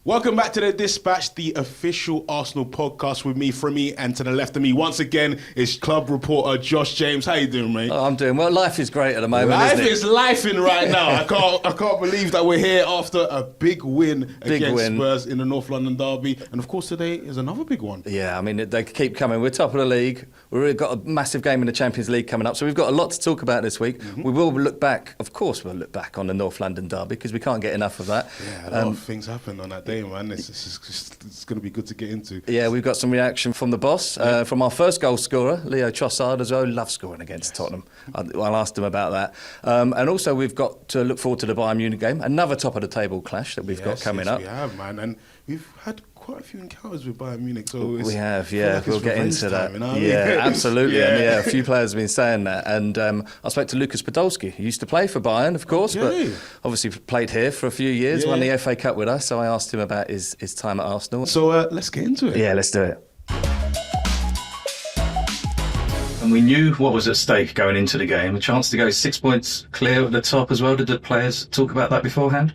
Welcome back to The Dispatch, the official Arsenal podcast with me, Frimmy, and to the left of me, once again, is club reporter Josh James. How you doing, mate? Oh, I'm doing well. Life is great at the moment, Life isn't it? is lifing right now. I can't believe that we're here after a big win against Spurs in the North London derby. And of course, today is another big one. Yeah, I mean, they keep coming. We're top of the league. We've got a massive game in the Champions League coming up. So we've got a lot to talk about this week. Mm-hmm. We will look back, of course, we'll look back on the North London derby because we can't get enough of that. Yeah, a lot of things happened on that day, man. It's going to be good to get into. Yeah, we've got some reaction from the boss, from our first goal scorer, Leo Trossard as well. Loves scoring against Tottenham. I'll ask him about that. And also we've got to look forward to the Bayern Munich game, another top of the table clash that we've got coming up. We have, man, and we've had quite a few encounters with Bayern Munich. So we have, like we'll get into that. You know absolutely. Yeah. And a few players have been saying that. And I spoke to Lukas Podolski. He used to play for Bayern, of course, but obviously played here for a few years, won the FA Cup with us. So I asked him about his time at Arsenal. So let's get into it. Yeah, let's do it. And we knew what was at stake going into the game. A chance to go 6 points clear at the top as well. Did the players talk about that beforehand?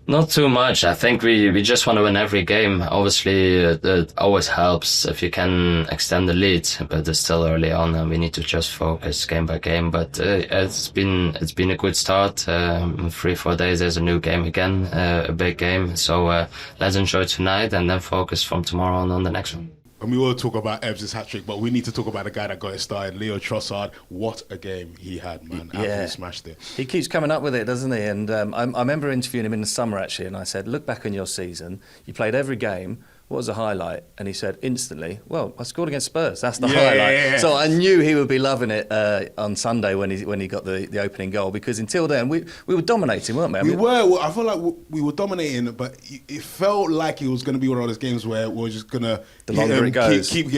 Not too much. I think we just want to win every game. Obviously, it always helps if you can extend the lead, but it's still early on and we need to just focus game by game. But it's been a good start. 3-4 days, there's a new game again, a big game. So let's enjoy tonight and then focus from tomorrow on the next one. And we will talk about Ebbs' hat-trick, but we need to talk about the guy that got it started, Leo Trossard. What a game he had, man. Absolutely smashed it. He keeps coming up with it, doesn't he? And I remember interviewing him in the summer, actually, and I said, look back on your season. You played every game. What was the highlight? And he said instantly, well, I scored against Spurs. That's the highlight. Yeah. So I knew he would be loving it on Sunday when he got the opening goal, because until then we were dominating, weren't we? I felt like we were dominating, but it felt like it was going to be one of those games where we're just going to keep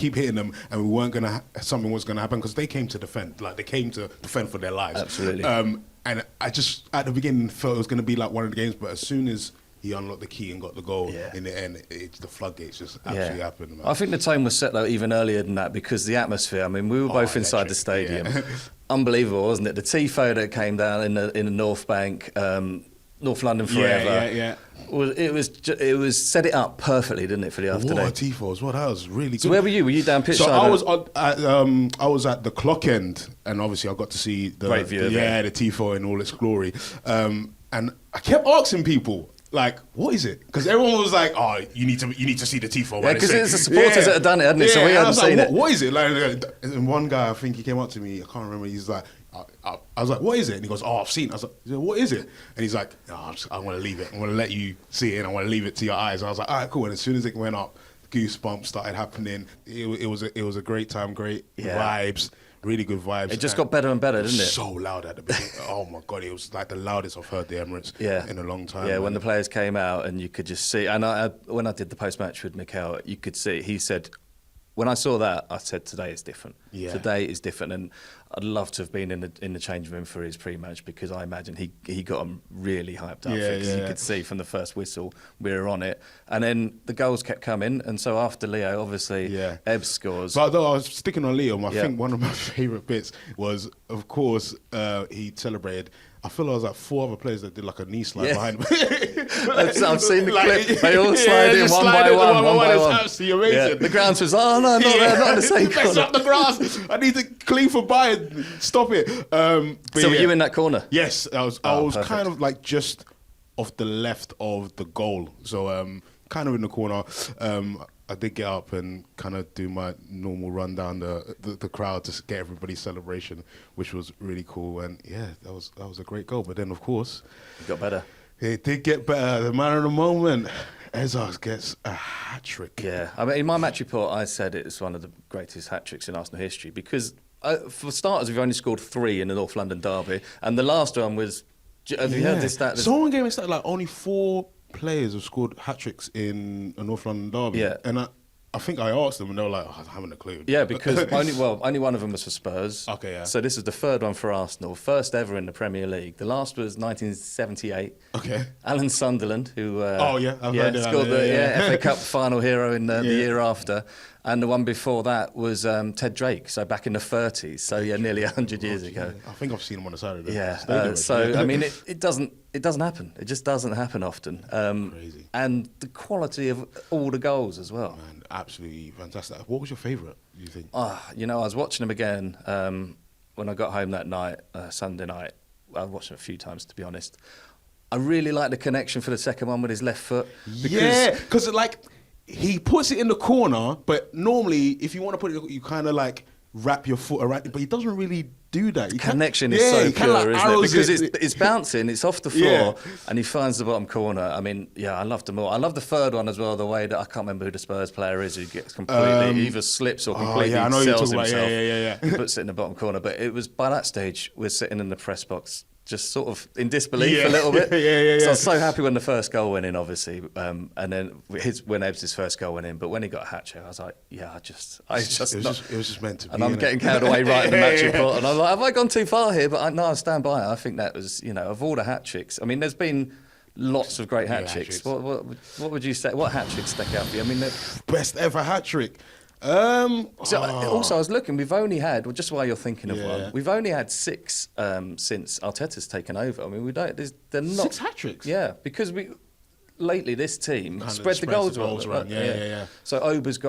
hitting them, and we weren't going to something was going to happen because they came to defend. Like they came to defend for their lives. Absolutely. And I just at the beginning felt it was going to be like one of the games, but as soon as he unlocked the key and got the goal. In the end, the floodgates just actually happened. Man. I think the tone was set though even earlier than that, because the atmosphere. I mean, we were both inside the stadium. Yeah. Unbelievable, wasn't it? The tifo that came down in the North Bank, North London forever. Yeah. It was set it up perfectly, didn't it, for the afternoon? What a tifo as well. That was really good. So where were you? Were you down pitch side? So I was at the clock end, and obviously I got to see the great view. The tifo in all its glory. And I kept asking people, like, what is it? Because everyone was like, "Oh, you need to see the tifo." Yeah, because it's the supporters that had done it, hadn't it? So we hadn't seen it. What is it? Like, and one guy, I think he came up to me. I can't remember. He's like, I was like, "What is it?" And he goes, "Oh, I've seen it." I was like, "What is it?" And he's like, I want to leave it. I want to let you see it, and I want to leave it to your eyes." And I was like, "All right, cool." And as soon as it went up, goosebumps started happening. It was a great time, great vibes. Really good vibes. It just got better and better, didn't it? So loud at the beginning. Oh my God, it was like the loudest I've heard the Emirates in a long time. Yeah, when the players came out and you could just see. And when I did the post-match with Mikel, you could see, he said, when I saw that, I said, today is different. Yeah. Today is different. And I'd love to have been in the change room for his pre-match, because I imagine he got him really hyped up. Because you could see from the first whistle, we were on it. And then the goals kept coming. And so after Leo, obviously, Ebbs scores. But though I was sticking on Leo, I think one of my favourite bits was, of course, he celebrated. I feel there was like 4 other players that did like a knee slide behind him. I've seen the clip. They all slide in one by one. It's absolutely amazing. Yeah. The grounds was, they're not in the same corner. Mess up the grass. I need to clean for Bayern. Stop it. So were you in that corner? Yes, I was kind of like just off the left of the goal. So kind of in the corner. I did get up and kind of do my normal run down the crowd to get everybody's celebration, which was really cool. And that was a great goal. But then, of course, it got better. It did get better. The man of the moment, Ezars gets a hat-trick. Yeah, I mean, in my match report, I said it's one of the greatest hat-tricks in Arsenal history, because for starters, we've only scored 3 in the North London derby, and the last one was. Have you heard this stat? Someone gave me a stat like only 4 players have scored hat-tricks in a North London derby. Yeah. And I think I asked them and they were like, I haven't a clue. Yeah, because only one of them was for Spurs. Okay, yeah. So this is the 3rd one for Arsenal, first ever in the Premier League. The last was 1978. Okay. Alan Sunderland, who I've heard of scored the FA Cup final hero in the year after. And the one before that was Ted Drake, so back in the 30s, so nearly 100 years ago. I think I've seen him on the Saturday. Yeah, I mean, it doesn't it doesn't happen. It just doesn't happen often. Crazy. And the quality of all the goals as well. Man, absolutely fantastic. What was your favourite, do you think? You know, I was watching him again when I got home that night, Sunday night. I watched him a few times, to be honest. I really like the connection for the second one with his left foot. Because like he puts it in the corner, but normally if you want to put it, you kind of like wrap your foot around it, but he doesn't really do that. Connection is so pure, isn't it? Because it's bouncing, it's off the floor, and he finds the bottom corner. I mean, I loved them all. I love the third one as well, the way that I can't remember who the Spurs player is who gets completely either slips or completely sells himself. He puts it in the bottom corner. But it was by that stage, we're sitting in the press box just sort of in disbelief a little bit. So I was so happy when the first goal went in, obviously, and then when Ebbs' first goal went in. But when he got a hat trick, I was like, it was just meant to be. And I'm getting carried away right in the match report, and I'm like, have I gone too far here? But I stand by it. I think that was, of all the hat tricks. I mean, there's been lots of great hat tricks. What would you say? What hat tricks stuck out for you? I mean, best ever hat trick. Also, I was looking. We've only had, just while you're thinking of one, we've only had 6 since Arteta's taken over. I mean, they're not 6 hat tricks. Yeah, because lately this team kind spread the goals around. Yeah. So Ober's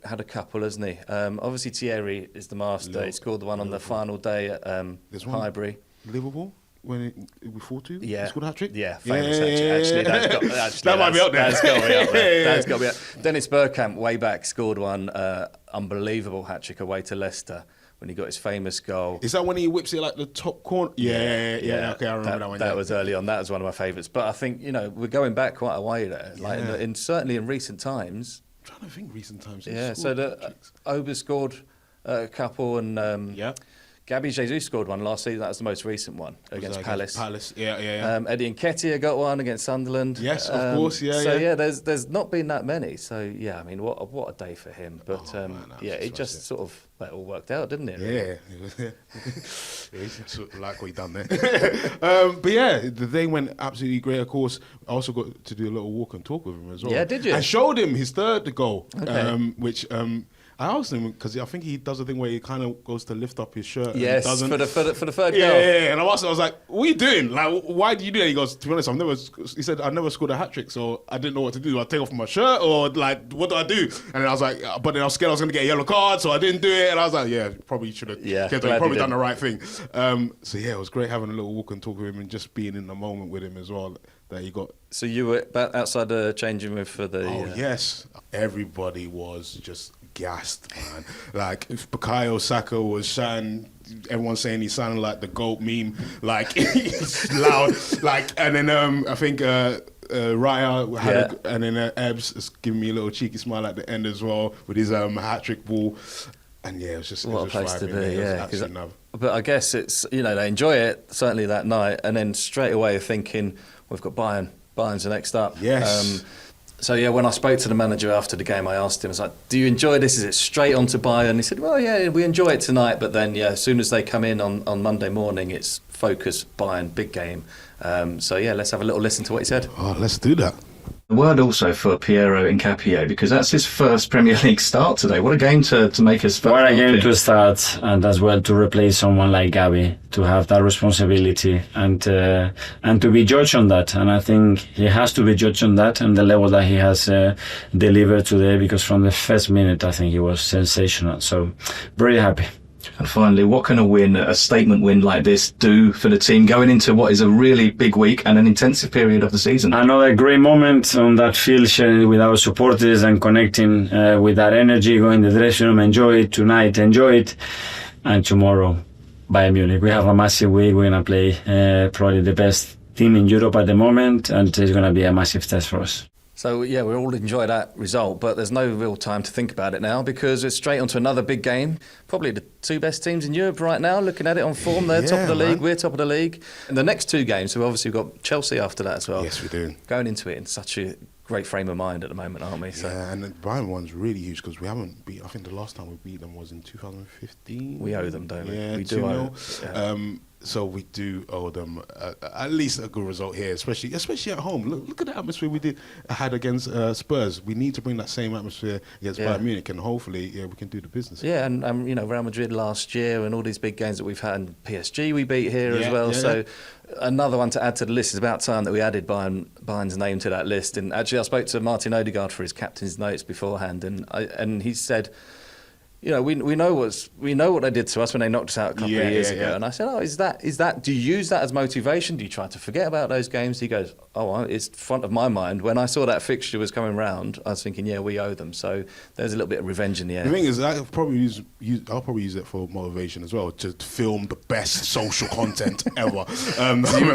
had a couple, hasn't he? Obviously Thierry is the master. He scored the one on the final day at Highbury. Liverpool. When we 4-2? Yeah. He scored a hat trick? Yeah, famous actually. That might be up there. That's got to be up there. That's got to be up. Dennis Bergkamp, way back, scored one unbelievable hat trick away to Leicester when he got his famous goal. Is that when he whips it like the top corner? Yeah. Okay, I remember that one. That was early on. That was one of my favourites. But I think, we're going back quite a way there. Like certainly in recent times. I'm trying to think recent times. So Ober scored a couple and... Gabriel Jesus scored one last season. That was the most recent one against Palace. Eddie Nketiah got one against Sunderland. Yes, of course. There's not been that many. So I mean, what a day for him. But it just sort of all worked out, didn't it? Really? Yeah, like what he done there. But the day went absolutely great. Of course, I also got to do a little walk and talk with him as well. Yeah, did you? I showed him his third goal, which. I asked him because I think he does a thing where he kind of goes to lift up his shirt. Yes, and doesn't. For the third goal. Yeah. And I asked him, I was like, "What are you doing? Like, why do you do that?" He goes, "To be honest, He said, "I never scored a hat trick, so I didn't know what to do. Do I take off my shirt or like what do I do?" And then I was like, "But then I was scared I was going to get a yellow card, so I didn't do it." And I was like, "Yeah, probably should have. Yeah, probably done the right thing." It was great having a little walk and talk with him and just being in the moment with him as well. That he got. So you were outside the changing room for the. Oh yes, everybody was just gassed, man. Like if Bukayo Saka was shouting, everyone saying he sounded like the GOAT meme, like he's loud, like. And then I think Raya had, and then Ebbs is giving me a little cheeky smile at the end as well with his hat trick ball. And it was just what a place to be, But I guess it's they enjoy it certainly that night, and then straight away thinking we've got Bayern. Bayern's the next up. Yes. When I spoke to the manager after the game, I asked him, I was like, "Do you enjoy this? Is it straight on to Bayern?" He said, "Well, yeah, we enjoy it tonight, but then as soon as they come in on Monday morning, it's focus Bayern, big game." Let's have a little listen to what he said. Oh, let's do that. A word also for Piero Hincapié, because that's his first Premier League start today. What a game to make us. What a game to start, and as well to replace someone like Gabi, to have that responsibility and to be judged on that. And I think he has to be judged on that and the level that he has delivered today, because from the first minute I think he was sensational. So very happy. And finally, what can a statement win like this do for the team going into what is a really big week and an intensive period of the season? Another great moment on that field, sharing it with our supporters and connecting with that energy, going to the dressing room, enjoy it tonight, enjoy it. And tomorrow, Bayern Munich. We have a massive week. We're going to play probably the best team in Europe at the moment, and it's going to be a massive test for us. So, we all enjoy that result, but there's no real time to think about it now because it's straight onto another big game. Probably the 2 best teams in Europe right now, looking at it on form. They're top of the league, we're top of the league. And the next 2 games, so obviously we've got Chelsea after that as well. Yes, we do. Going into it in such a great frame of mind at the moment, aren't we? So. Yeah, and the Bayern one's really huge because we haven't beat, I think the last time we beat them was in 2015. We owe them, don't we? Yeah, we do owe them. So we do owe them at least a good result here, especially at home. Look at the atmosphere we had against Spurs. We need to bring that same atmosphere against Bayern Munich, and hopefully, we can do the business. Yeah, and Real Madrid last year, and all these big games that we've had, and PSG we beat here as well. So another one to add to the list. It's about time that we added Bayern's name to that list. And actually, I spoke to Martin Odegaard for his captain's notes beforehand, and he said, you know, we know what they did to us when they knocked us out a couple of years ago. And I said, is that? Do you use that as motivation? Do you try to forget about those games? He goes, it's front of my mind. When I saw that fixture was coming round, I was thinking, we owe them. So there's a little bit of revenge in the air. The thing is, I'll probably use it for motivation as well, to film the best social content ever.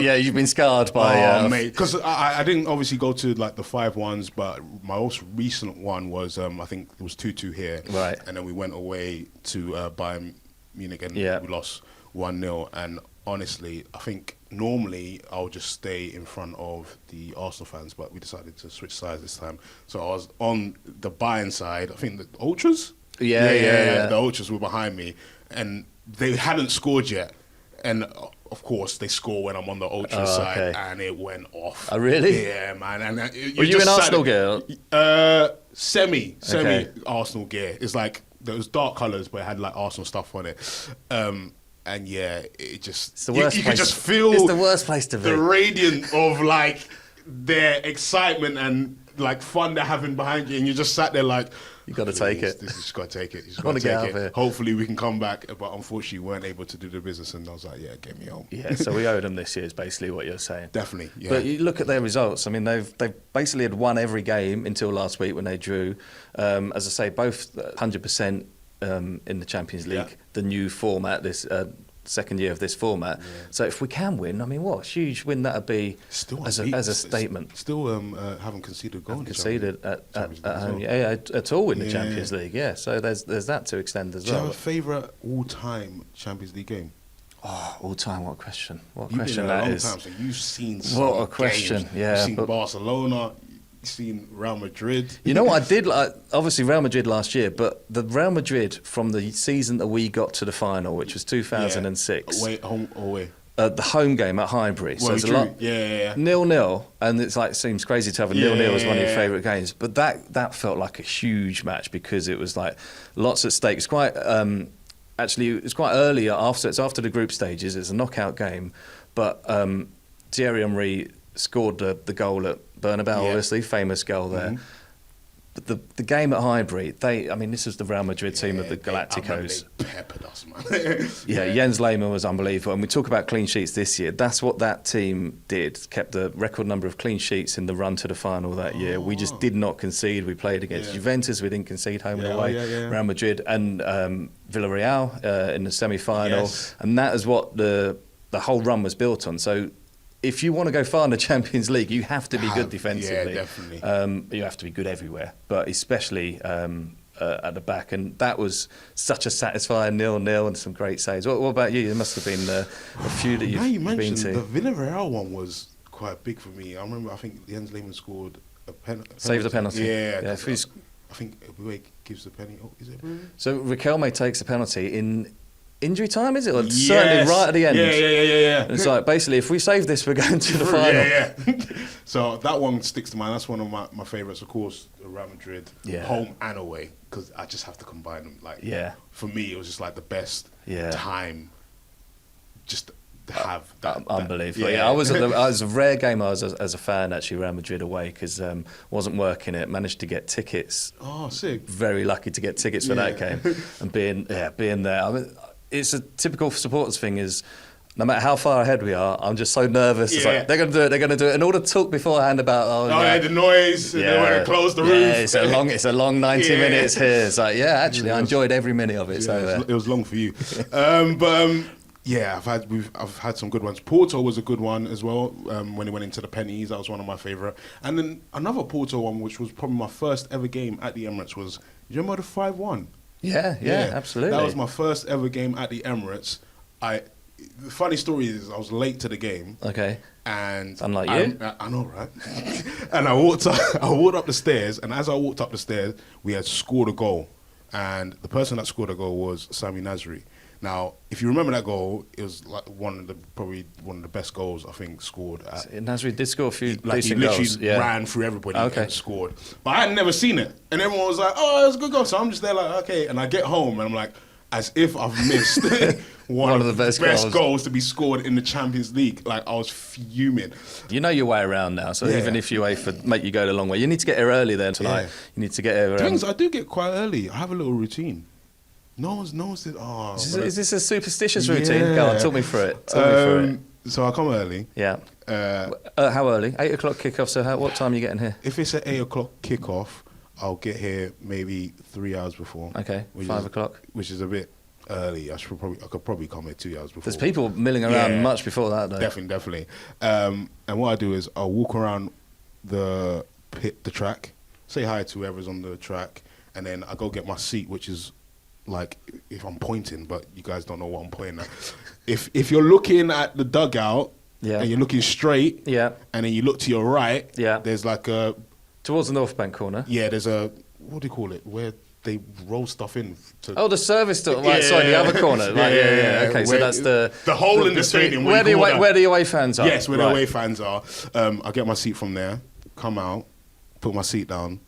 You've been scarred by... mate, because I didn't obviously go to like the 5 ones, but my most recent one was, I think it was 2-2 here. Right. And then we went away to Bayern Munich and we lost 1-0. And honestly, I think normally I'll just stay in front of the Arsenal fans, but we decided to switch sides this time. So I was on the Bayern side. I think the Ultras? The Ultras were behind me, and they hadn't scored yet. And of course, they score when I'm on the Ultras side, and it went off. Oh, really? Yeah, man. And were you in Arsenal gear? Semi Arsenal gear. It's like those dark colours, but it had like Arsenal stuff on it. And yeah, it just... It's the worst you place. could just feel... It's the worst place to be. The radiant of like their excitement and like fun they're having behind you, and you just sat there like... You got to take it. This just got to take it. You just I want got to get to out take of it. here. Hopefully we can come back, but unfortunately we weren't able to do the business, and I was like, get me home. Yeah, so we owe them this year is basically what you're saying. Definitely, yeah. But you look at their results. I mean, they've basically had won every game until last week when they drew. As I say, both 100% in the Champions League, the new format, this second year of this format. Yeah. So if we can win, I mean, what a huge win that would be as a statement. Still haven't conceded a goal. Conceded at home, at all in the Champions League. Yeah, so there's that to extend as well. Do you have a favourite all-time Champions League game? Oh, all-time! What question? What You've question been there that a long is? Time, so you've seen some what a question! Games. Yeah, you've seen Barcelona. Seen Real Madrid. You know what I did? Obviously Real Madrid last year, but the Real Madrid from the season that we got to the final, which was 2006. Away, home, away. The home game at Highbury. So it's a lot. 0-0, and it's like seems crazy to have a 0-0 as one of your favourite games, but that felt like a huge match because it was like lots at stake. It's quite actually it's quite early after the group stages. It's a knockout game, but Thierry Henry scored the goal at Bernabeu, obviously, famous goal there. But the game at Highbury, this was the Real Madrid team of the Galacticos. They peppered us, man. Jens Lehmann was unbelievable. And we talk about clean sheets this year. That's what that team did. Kept the record number of clean sheets in the run to the final that year. We just did not concede. We played against Juventus. We didn't concede home and away. Real Madrid and Villarreal in the semi-final. Yes. And that is what the whole run was built on. So if you want to go far in the Champions League, you have to be good defensively. Yeah, definitely. You have to be good everywhere, but especially at the back. And that was such a satisfying 0-0 and some great saves. What about you? There must have been a few that you've been to. The Villarreal one was quite big for me. I remember, I think Jens Lehmann scored a penalty. Saved the penalty. Yeah. I think Bukayo gives the penalty. Oh, is it Bukayo? So Riquelme takes a penalty in injury time, is it? Or certainly right at the end. Yeah. And it's like, basically, if we save this, we're going to the final. Yeah. So that one sticks to mind. That's one of my favourites, of course, Real Madrid, home and away, because I just have to combine them. Like, for me, it was just like the best time just to have that. Unbelievable. I was a rare game I was as a fan, actually, Real Madrid away, because wasn't working it, managed to get tickets. Oh, sick. Very lucky to get tickets for that game. And being there. I mean, it's a typical supporters thing is, no matter how far ahead we are, I'm just so nervous. It's like, they're going to do it. And all the talk beforehand about, the noise, and they want to close the roof. It's a long 90 minutes here. It's like, actually, I enjoyed every minute of it. It was long for you. I've had some good ones. Porto was a good one as well, when it went into the pennies. That was one of my favourite. And then another Porto one, which was probably my first ever game at the Emirates, was, do you remember the 5-1? Yeah, absolutely. That was my first ever game at the Emirates. The funny story is I was late to the game. Okay. And unlike you. I know, right? And I walked up the stairs, and as I walked up the stairs, we had scored a goal. And the person that scored a goal was Sami Nasri. Now, if you remember that goal, it was like probably one of the best goals I think scored. Nasri did score a few decent goals. He literally ran through everybody and scored. But I had never seen it. And everyone was like, oh, it was a good goal. So I'm just there like, okay. And I get home and I'm like, as if I've missed one of the best goals to be scored in the Champions League. Like, I was fuming. You know your way around now, so even if UEFA make you go the long way, you need to get here early then tonight. You need to get here. Things I do get quite early. I have a little routine. No one's said, is this a superstitious routine? Go on, talk me through it. So I come early. Yeah. How early? 8 o'clock kickoff. So what time are you getting here? If it's at 8 o'clock kickoff, I'll get here maybe 3 hours before. Okay, 5 o'clock. Which is a bit early. I could probably come here 2 hours before. There's people milling around much before that, though. Definitely. And what I do is I'll walk around the track, say hi to whoever's on the track, and then I go get my seat, which is like, if I'm pointing, but you guys don't know what I'm pointing at. If you're looking at the dugout and you're looking straight, and then you look to your right, there's like a... Towards the North Bank corner? Yeah, there's a... What do you call it? Where they roll stuff in. The service door. Right, sorry, the other corner. Okay, so that's the hole in the stadium. Where the away fans are. Yes, where the away fans are. I get my seat from there, come out, put my seat down,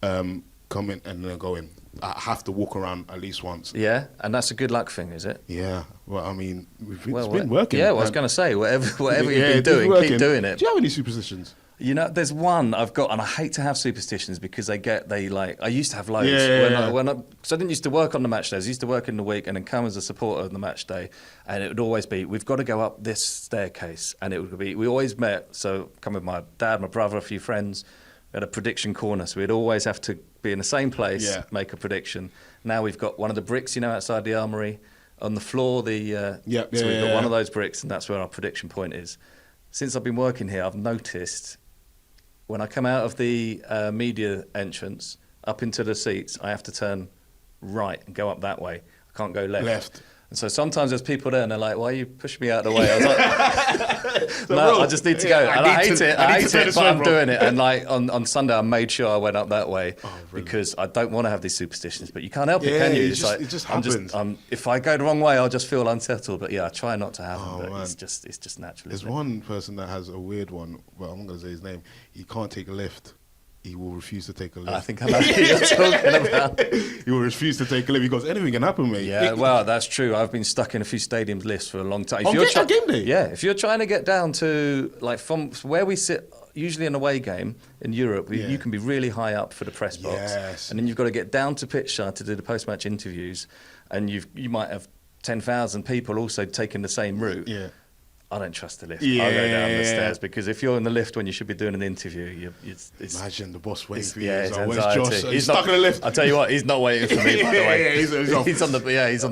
come in, and then go in. I have to walk around at least once. Yeah, and that's a good luck thing, is it? Yeah. Well, I mean, it's been working. Yeah, well, I was going to say, whatever you've been doing, keep doing it. Do you have any superstitions? You know, there's one I've got, and I hate to have superstitions because I used to have loads. Because I didn't used to work on the match days. I used to work in the week and then come as a supporter on the match day. And it would always be, we've got to go up this staircase. And it would be, we always met, so come with my dad, my brother, a few friends. We had a prediction corner, so we'd always have to be in the same place, make a prediction. Now we've got one of the bricks, outside the armoury. On the floor, so we've got one of those bricks, and that's where our prediction point is. Since I've been working here, I've noticed when I come out of the media entrance, up into the seats, I have to turn right and go up that way. I can't go left. And so sometimes there's people there and they're like, why are you pushing me out of the way? I was like, no, I just need to go. And I hate it, but I'm doing it. And like on Sunday, I made sure I went up that way because I don't want to have these superstitions, but you can't help it, can you? It just happens. If I go the wrong way, I'll just feel unsettled. But yeah, I try not to have them, but it's just natural. There's one person that has a weird one, well, I'm not going to say his name. He can't take a lift. He will refuse to take a lift. I think I know what you're talking about. He will refuse to take a lift. He goes, anything can happen, mate. Yeah, well, that's true. I've been stuck in a few stadiums lifts for a long time. On game day? Yeah, if you're trying to get down to, like, from where we sit, usually an away game in Europe, you can be really high up for the press box. Yes. And then you've got to get down to pitch side to do the post-match interviews. And you might have 10,000 people also taking the same route. Yeah. I don't trust the lift. I'll go down the stairs because if you're in the lift when you should be doing an interview, imagine the boss waiting for you. Yeah, it's where's anxiety. Josh? He's stuck in the lift. I'll tell you what, he's not waiting for me. By the way, he's on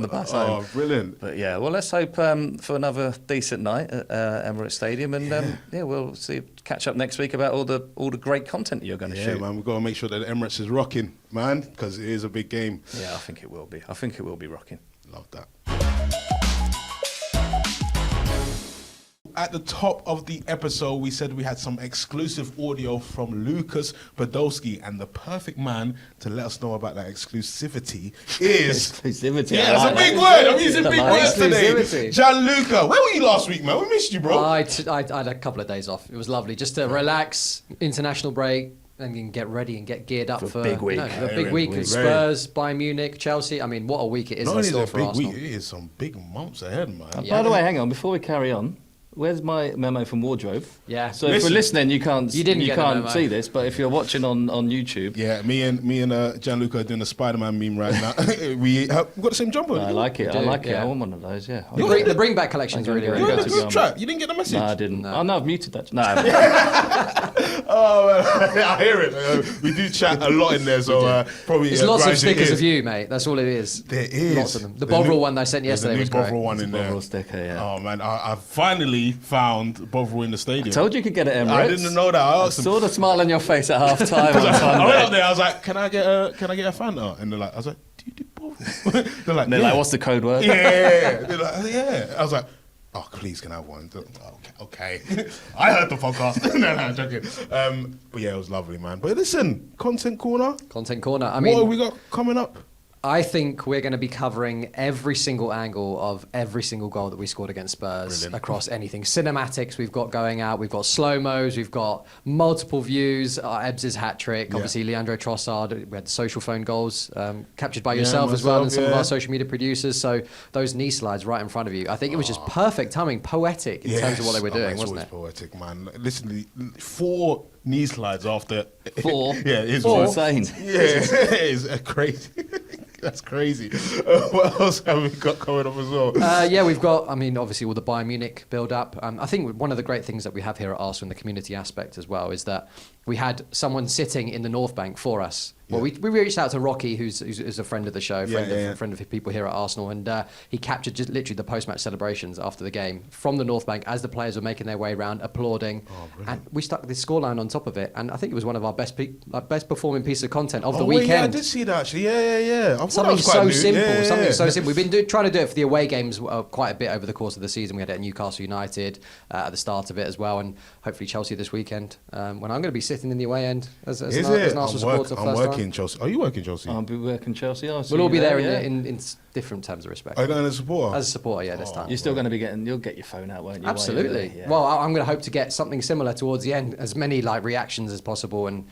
the bus. Oh, brilliant! But yeah, well, let's hope for another decent night at Emirates Stadium, and we'll catch up next week about all the great content you're going to shoot. Yeah, man, we've got to make sure that Emirates is rocking, man, because it is a big game. Yeah, I think it will be. I think it will be rocking. Love that. At the top of the episode, we said we had some exclusive audio from Lukas Podolski, and the perfect man to let us know about that exclusivity is... Exclusivity. Yeah, that's a big word. I'm using big words today. Gianluca, where were you last week, man? We missed you, bro. I had a couple of days off. It was lovely. Just to relax, international break, and then get ready and get geared up for a big week. A big week of Spurs, Bayern Munich, Chelsea. I mean, what a week it is in store for Arsenal. It is some big months ahead, man. By the way, hang on, before we carry on, where's my memo from Wardrobe? Yeah. So if we're listening, you can't see this, but if you're watching on YouTube, me and Gianluca are doing a Spider-Man meme right now. We've got the same jumper. I like it. I want one of those. Yeah. The bring back collection's really good. good. You're in the trap. You didn't get the message. No, I didn't. No. Oh no, I've muted that. No. Oh, man. I hear it. We do chat a lot in there, so probably. There's lots of stickers of you, mate. That's all it is. There is lots of them. The Bovril one I sent yesterday was great. The Bovril one in there. Bovril sticker, yeah. Oh man, I finally found Bovril in the stadium. I told you could get it at Emirates. I didn't know that. I saw the smile on your face at half time on Sunday. I went up there. I was like, "Can I get a Fanta?" And they're like, "I was like, do you do Bovril?" They're like, like, "What's the code word?" Yeah. They're like, "Yeah." I was like, "Oh, please, can I have one?" Okay. I heard the podcast. No, I'm joking. But yeah, it was lovely, man. But listen, content corner. I mean, what have we got coming up? I think we're going to be covering every single angle of every single goal that we scored against Spurs across anything. Cinematics we've got going out, we've got slow-mos, we've got multiple views, Ebbs' hat-trick, obviously Leandro Trossard, we had the social phone goals captured by yourself as well and some of our social media producers, so those knee slides right in front of you. I think it was just perfect timing, poetic in terms of what they were doing, wasn't it? Poetic, man. Listen, 4 knee slides after 4. Yeah, it's insane. Yeah, it's crazy. That's crazy. What else have we got coming up as well? We've got, obviously all the Bayern Munich build-up. I think one of the great things that we have here at Arsenal in the community aspect as well is that we had someone sitting in the North Bank for us. Well, we reached out to Rocky, who's a friend of the show, friend of people here at Arsenal, and he captured just literally the post-match celebrations after the game from the North Bank as the players were making their way around, applauding, and we stuck this scoreline on top of it, and I think it was one of our best performing pieces of content of the weekend. Yeah, I did see that actually. Yeah. Something so simple. We've been trying to do it for the away games quite a bit over the course of the season. We had it at Newcastle United at the start of it as well, and hopefully Chelsea this weekend. When I'm going to be sitting in the away end as an Arsenal supporter. I'm working Chelsea. Are you working Chelsea? I'll be working Chelsea. We'll all be there in different terms of respect. Are you going as a supporter? As a supporter, this time. You're still going to be you'll get your phone out, won't you? Absolutely. Well, I'm going to hope to get something similar towards the end, as many reactions as possible, and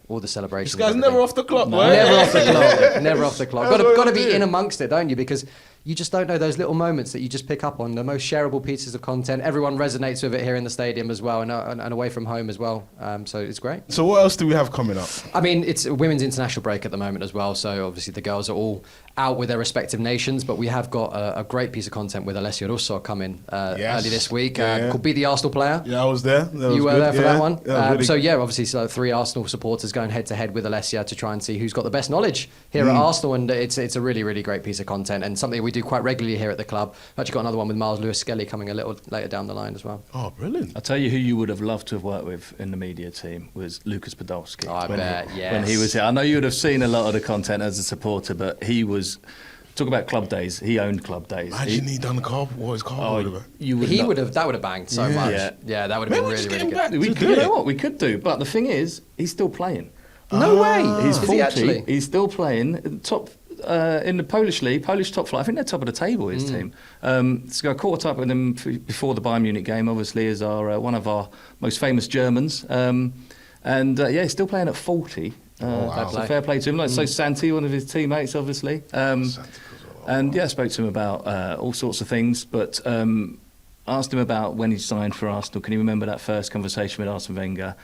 all the celebrations. This guy's never off the clock, right? Never off the clock. Never off the clock. Got to be in amongst it, don't you? Because you just don't know those little moments that you just pick up on, the most shareable pieces of content. Everyone resonates with it here in the stadium as well, and away from home as well. So it's great. So what else do we have coming up? It's a women's international break at the moment as well. So obviously the girls are all out with their respective nations, but we have got a great piece of content with Alessia Russo coming early this week called Be the Arsenal Player. Yeah, I was there. You were there for that one. Really Obviously 3 Arsenal supporters going head to head with Alessia to try and see who's got the best knowledge here at Arsenal, and it's a really, really great piece of content and something we do quite regularly here at the club. I've actually got another one with Miles Lewis-Skelly coming a little later down the line as well. Oh, brilliant. I'll tell you who you would have loved to have worked with in the media team was Lukas Podolski. I bet, yes. When he was here. I know you would have seen a lot of the content as a supporter, but he was... Talk about club days. He owned club days. Imagine he done the cardboard. What his cardboard would have. That would have banged so much. Yeah, that would have been really, really good. You know what? We could do. But the thing is, he's still playing. No way. He's 40. He actually? He's still playing. Top in the Polish league, Polish top flight. I think they're top of the table. His team. So I caught up with him before the Bayern Munich game. Obviously, as one of our most famous Germans. He's still playing at 40. So fair play to him. So Santi, one of his teammates, obviously. I spoke to him about all sorts of things, but asked him about when he signed for Arsenal. Can you remember that first conversation with Arsene Wenger?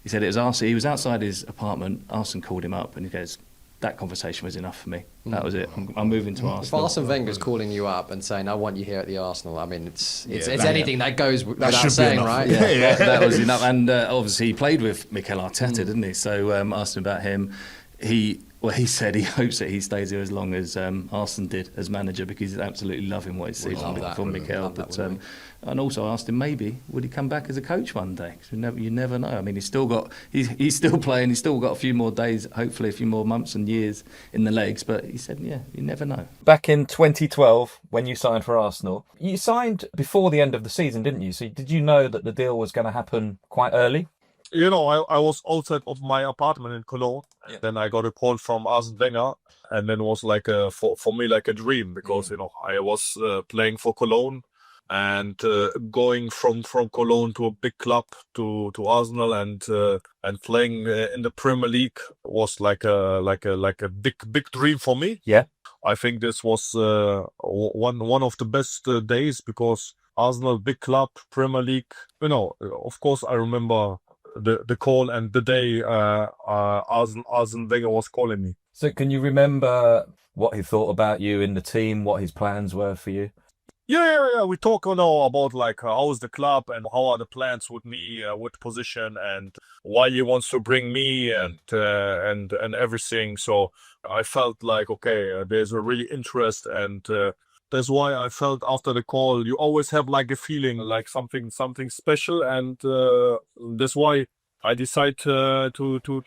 He said it was Arsene. He was outside his apartment. Arsene called him up, and he goes, "That conversation was enough for me. That was it. I'm moving to Arsenal." If Arsene Wenger's calling you up and saying, "I want you here at the Arsenal," it's anything that goes without saying, right? That was enough. And obviously, he played with Mikel Arteta, didn't he? So asked him about him. He said he hopes that he stays here as long as Arsene did as manager, because he's absolutely loving what he's seen from Mikel. And also asked him maybe would he come back as a coach one day? 'Cause you never know. I mean, he's still playing. He's still got a few more days, hopefully a few more months and years in the legs. But he said, you never know. Back in 2012, when you signed for Arsenal, you signed before the end of the season, didn't you? So did you know that the deal was going to happen quite early? I was outside of my apartment in Cologne. Yeah. Then I got a call from Arsene Wenger, and then it was for me like a dream, because I was playing for Cologne, and going from Cologne to a big club to Arsenal and playing in the Premier League was like a big dream for me. Yeah, I think this was one of the best days, because Arsenal, big club, Premier League. Of course I remember the call and the day Arsene Wenger was calling me. So can you remember what he thought about you in the team, what his plans were for you? Yeah. We talk about how's the club and how are the plans with me, with position, and why he wants to bring me and everything. So I felt like, okay, there's a really interest, and that's why I felt after the call, you always have like a feeling like something special, and that's why I decided to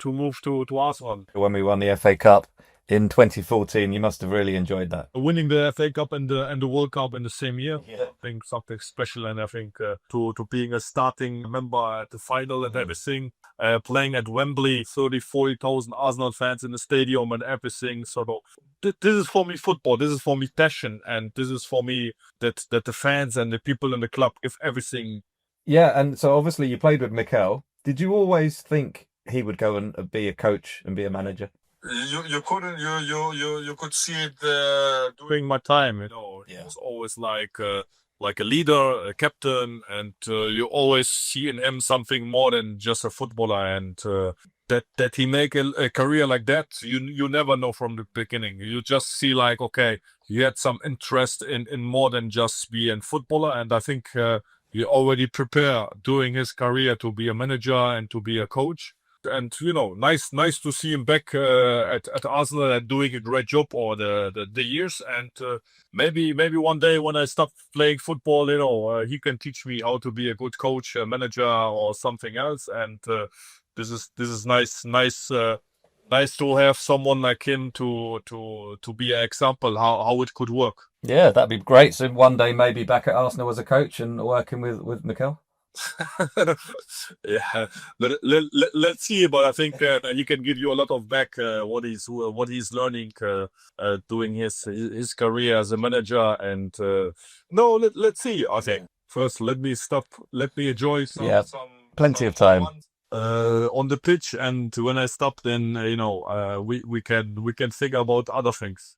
move to Arsenal. When we won the FA Cup, in 2014. You must have really enjoyed that. Winning the FA Cup and the World Cup in the same year, I think something special. And I think to being a starting member at the final and everything, playing at Wembley, 40,000 Arsenal fans in the stadium and everything. So this is for me football. This is for me passion, and this is for me that the fans and the people in the club give everything. Yeah, and so obviously you played with Mikel. Did you always think he would go and be a coach and be a manager? You could see it during my time. It was always like a leader, a captain, and you always see in him something more than just a footballer. And that he make a career like that, you never know from the beginning. You just see like, okay, he had some interest in more than just being footballer. And I think he already prepared during his career to be a manager and to be a coach. And nice to see him back at Arsenal and doing a great job all the years. And maybe one day when I stop playing football, he can teach me how to be a good coach, a manager, or something else. And this is nice to have someone like him to be an example how it could work. Yeah, that'd be great. So one day maybe back at Arsenal as a coach and working with Mikel. Yeah, let's see. But I think he can give you a lot of back what he's learning doing his career as a manager. And let's see. I think first let me enjoy some plenty of time on the pitch, and when I stop, then we can think about other things.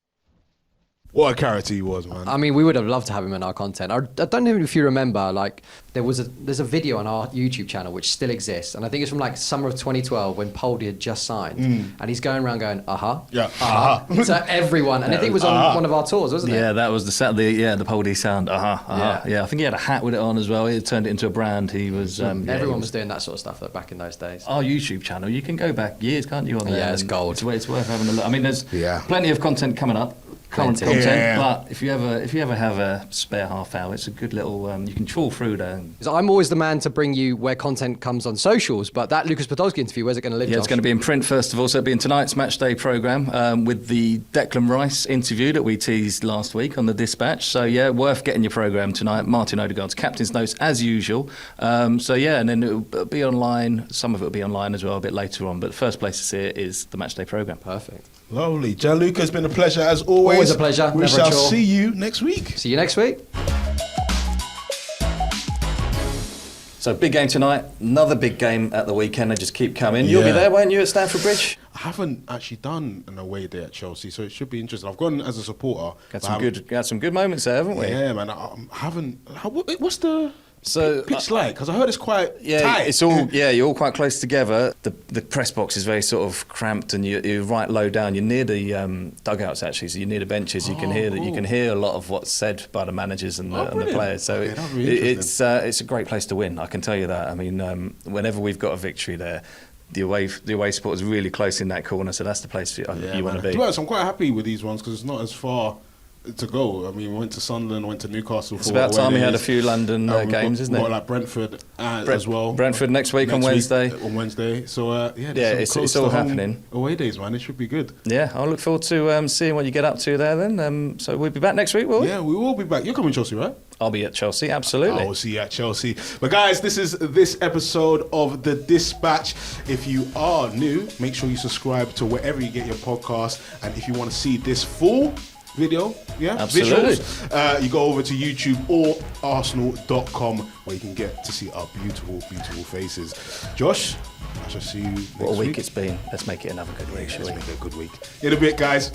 What a character he was, man. I mean, we would have loved to have him in our content. I don't know if you remember, like, there's a video on our YouTube channel which still exists, and I think it's from like summer of 2012 when Poldy had just signed, and he's going around going, to everyone, and I think it was on one of our tours, wasn't it? Yeah, that was the Poldy sound. Yeah, I think he had a hat with it on as well. He had turned it into a brand. He was everyone was doing that sort of stuff back in those days. Our YouTube channel, you can go back years, can't you? On there? Yeah, it's gold. It's worth having a look. I mean, there's plenty of content coming up. Current content, but if you ever have a spare half hour, it's a good little. You can trawl through there. I'm always the man to bring you where content comes on socials, but that Lukas Podolski interview, where's it going to live? Yeah, Josh? It's going to be in print first of all, so it'll be in tonight's matchday programme with the Declan Rice interview that we teased last week on the Dispatch. So yeah, worth getting your programme tonight. Martin Odegaard's captain's notes as usual. And then it'll be online. Some of it will be online as well a bit later on. But the first place to see it is the matchday programme. Perfect. Lovely. Gianluca, it's been a pleasure as always. Always a pleasure. We Never shall see you next week. See you next week. So big game tonight, another big game at the weekend. They just keep coming. You'll be there, won't you, at Stamford Bridge? I haven't actually done an away day at Chelsea, so it should be interesting. I've gone as a supporter. Had some good moments there, haven't we? Yeah, man. I haven't. What's the pitch like? Because I heard it's quite tight. It's all you're all quite close together. The press box is very sort of cramped, and you're right low down. You're near the dugouts actually, so you're near the benches. You can hear a lot of what's said by the managers and the players. So it's a great place to win. I can tell you that. I mean, whenever we've got a victory there, the away support is really close in that corner. So that's the place you want to be. To be honest, I'm quite happy with these ones because it's not as far to go. I mean, we went to Sunderland, went to Newcastle. It's about time we had a few London games, isn't it? Like Brentford as well. Brentford next week on Wednesday. So it's all happening. Away days, man. It should be good. Yeah, I'll look forward to seeing what you get up to there. Then, so we'll be back next week, will we? Yeah, we will be back. You're coming to Chelsea, right? I'll be at Chelsea, absolutely. I will see you at Chelsea. But guys, this is this episode of The Dispatch. If you are new, make sure you subscribe to wherever you get your podcast. And if you want to see this full video, absolutely, visuals, you go over to YouTube or Arsenal.com where you can get to see our beautiful faces. Josh, I shall see you next week. What a week it's been. Let's make it another good week, shall we? Let's make it a good week. In a bit, guys.